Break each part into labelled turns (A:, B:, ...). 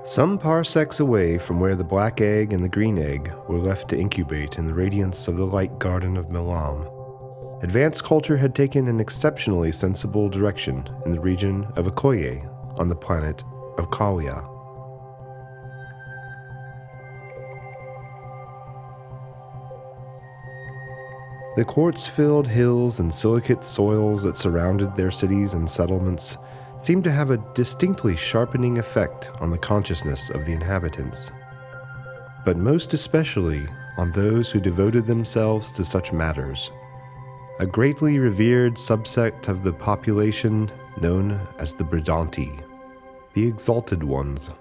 A: Some parsecs away from where the black egg and the green egg were left to incubate in the radiance of the light garden of Milam, advanced culture had taken an exceptionally sensible direction in the region of Okoye on the planet of Kawia. The quartz-filled hills and silicate soils that surrounded their cities and settlements seemed to have a distinctly sharpening effect on the consciousness of the inhabitants, but most especially on those who devoted themselves to such matters. A greatly revered subsect of the population known as the Bridanti, the exalted ones.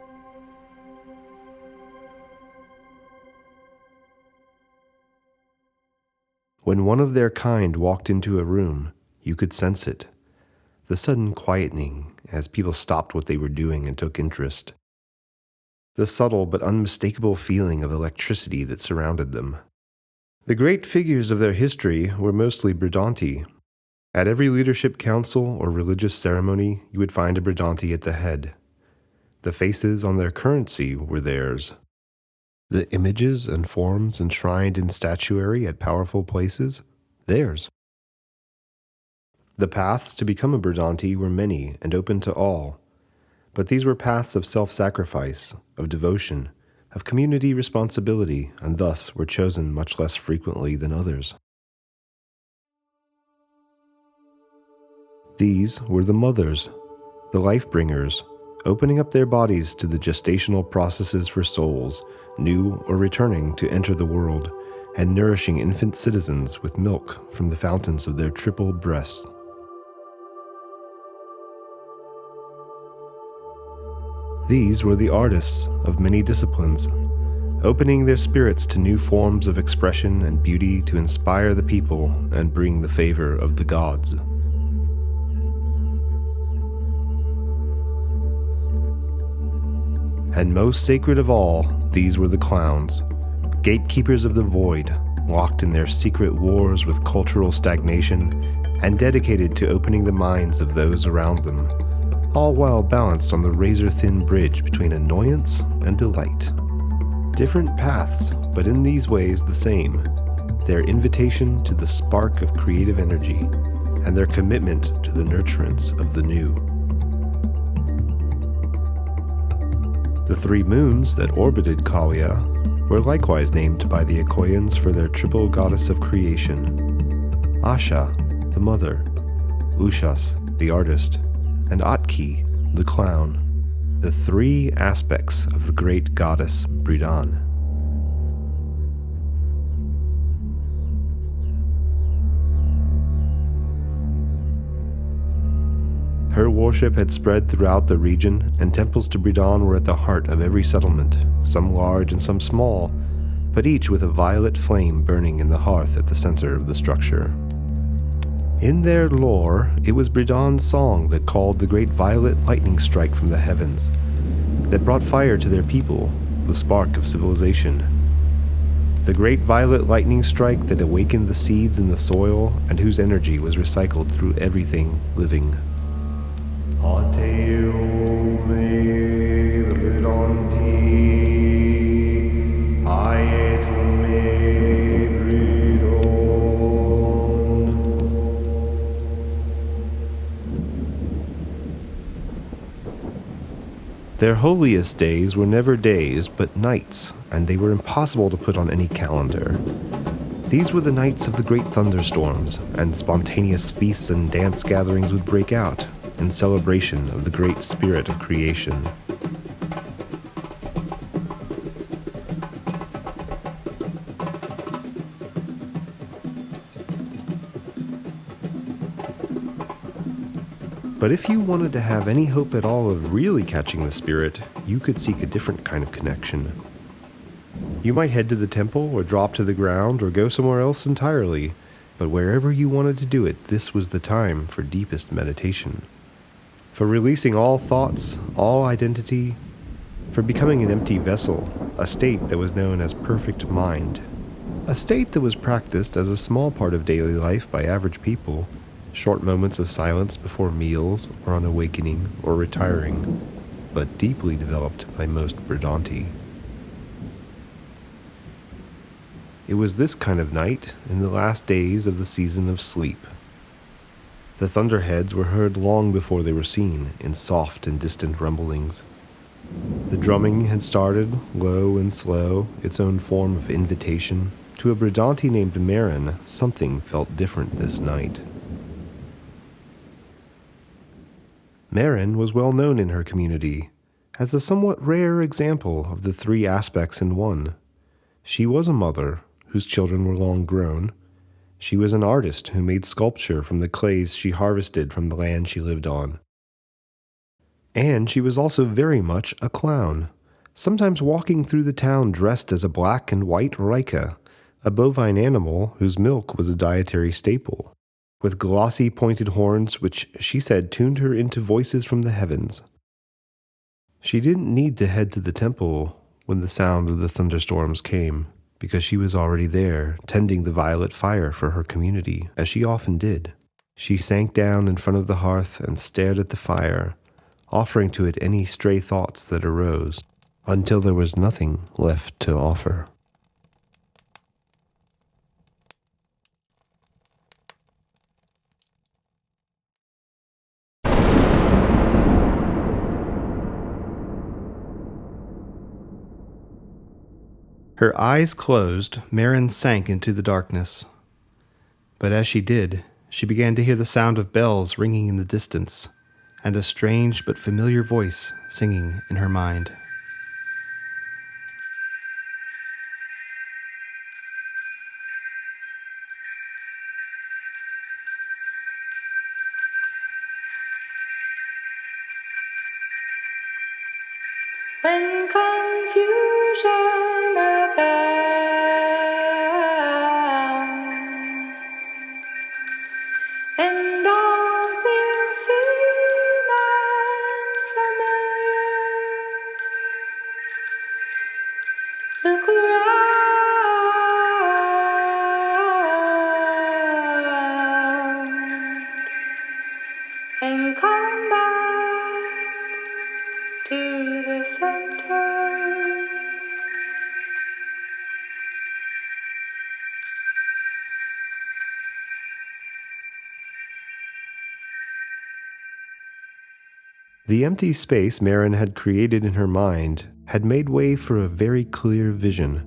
A: When one of their kind walked into a room, you could sense it, the sudden quietening as people stopped what they were doing and took interest, the subtle but unmistakable feeling of electricity that surrounded them. The great figures of their history were mostly Bridanti. At every leadership council or religious ceremony, you would find a Bridanti at the head. The faces on their currency were theirs. The images and forms enshrined in statuary at powerful places, theirs. The paths to become a Bridanti were many and open to all, but these were paths of self-sacrifice, of devotion, of community responsibility, and thus were chosen much less frequently than others. These were the mothers, the life-bringers, opening up their bodies to the gestational processes for souls, new or returning to enter the world, and nourishing infant citizens with milk from the fountains of their triple breasts. These were the artists of many disciplines, opening their spirits to new forms of expression and beauty to inspire the people and bring the favor of the gods. And most sacred of all, these were the clowns, gatekeepers of the void, locked in their secret wars with cultural stagnation and dedicated to opening the minds of those around them, all while balanced on the razor-thin bridge between annoyance and delight. Different paths, but in these ways the same, their invitation to the spark of creative energy, and their commitment to the nurturance of the new. The three moons that orbited Kawia were likewise named by the Okoyans for their triple goddess of creation: Asha, the mother, Ushas, the artist, and Atki, the clown, the three aspects of the great goddess Bridan. Her worship had spread throughout the region, and temples to Bridan were at the heart of every settlement, some large and some small, but each with a violet flame burning in the hearth at the center of the structure. In their lore, it was Bridan's song that called the great violet lightning strike from the heavens, that brought fire to their people, the spark of civilization. The great violet lightning strike that awakened the seeds in the soil and whose energy was recycled through everything living. Their holiest days were never days, but nights, and they were impossible to put on any calendar. These were the nights of the great thunderstorms, and spontaneous feasts and dance gatherings would break out in celebration of the great spirit of creation. But if you wanted to have any hope at all of really catching the spirit, you could seek a different kind of connection. You might head to the temple, or drop to the ground, or go somewhere else entirely, but wherever you wanted to do it, this was the time for deepest meditation. For releasing all thoughts, all identity, for becoming an empty vessel, a state that was known as perfect mind. A state that was practiced as a small part of daily life by average people, short moments of silence before meals or on awakening or retiring, but deeply developed by most Bridanti. It was this kind of night in the last days of the season of sleep. The thunderheads were heard long before they were seen, in soft and distant rumblings. The drumming had started, low and slow, its own form of invitation. To a Bridanti named Marin, something felt different this night. Marin was well known in her community as a somewhat rare example of the three aspects in one. She was a mother whose children were long grown. She was an artist who made sculpture from the clays she harvested from the land she lived on. And she was also very much a clown, sometimes walking through the town dressed as a black and white rika, a bovine animal whose milk was a dietary staple, with glossy pointed horns which she said tuned her into voices from the heavens. She didn't need to head to the temple when the sound of the thunderstorms came, because she was already there, tending the violet fire for her community, as she often did. She sank down in front of the hearth and stared at the fire, offering to it any stray thoughts that arose, until there was nothing left to offer. Her eyes closed, Marin sank into the darkness. But as she did, she began to hear the sound of bells ringing in the distance, and a strange but familiar voice singing in her mind.
B: When confusion abounds, and all things seem unfamiliar, look around and come back to the center.
A: The empty space Marin had created in her mind had made way for a very clear vision.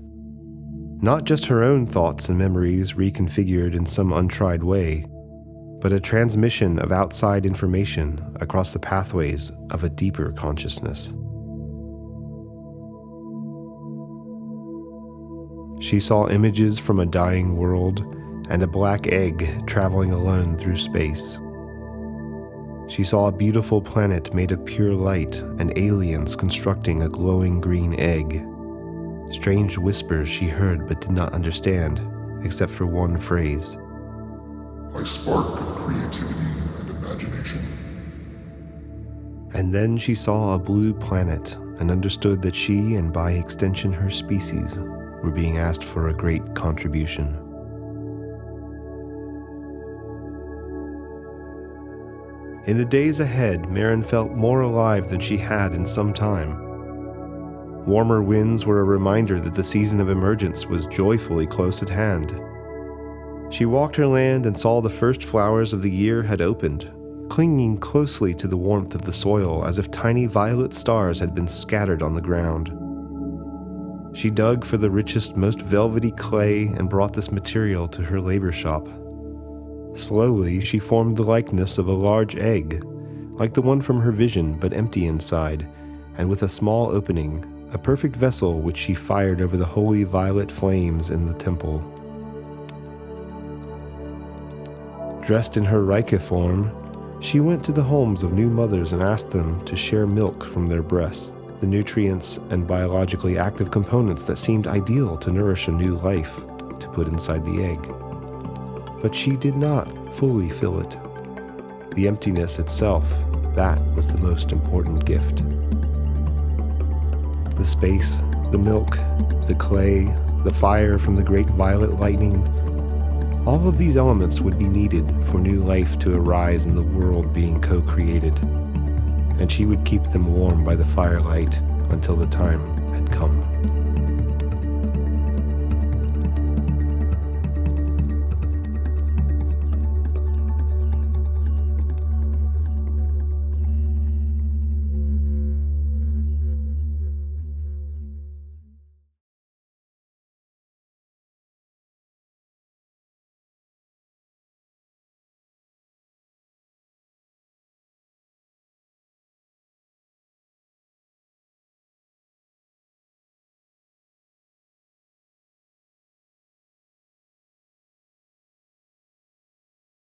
A: Not just her own thoughts and memories reconfigured in some untried way, but a transmission of outside information across the pathways of a deeper consciousness. She saw images from a dying world and a black egg traveling alone through space. She saw a beautiful planet made of pure light and aliens constructing a glowing green egg. Strange whispers she heard but did not understand, except for one phrase.
C: A spark of creativity and imagination.
A: And then she saw a blue planet and understood that she, and by extension her species, were being asked for a great contribution. In the days ahead, Marin felt more alive than she had in some time. Warmer winds were a reminder that the season of emergence was joyfully close at hand. She walked her land and saw the first flowers of the year had opened, clinging closely to the warmth of the soil as if tiny violet stars had been scattered on the ground. She dug for the richest, most velvety clay and brought this material to her labor shop. Slowly, she formed the likeness of a large egg, like the one from her vision, but empty inside, and with a small opening, a perfect vessel which she fired over the holy violet flames in the temple. Dressed in her Rika form, she went to the homes of new mothers and asked them to share milk from their breasts, the nutrients and biologically active components that seemed ideal to nourish a new life to put inside the egg. But she did not fully fill it. The emptiness itself, that was the most important gift. The space, the milk, the clay, the fire from the great violet lightning, all of these elements would be needed for new life to arise in the world being co-created. and she would keep them warm by the firelight until the time had come.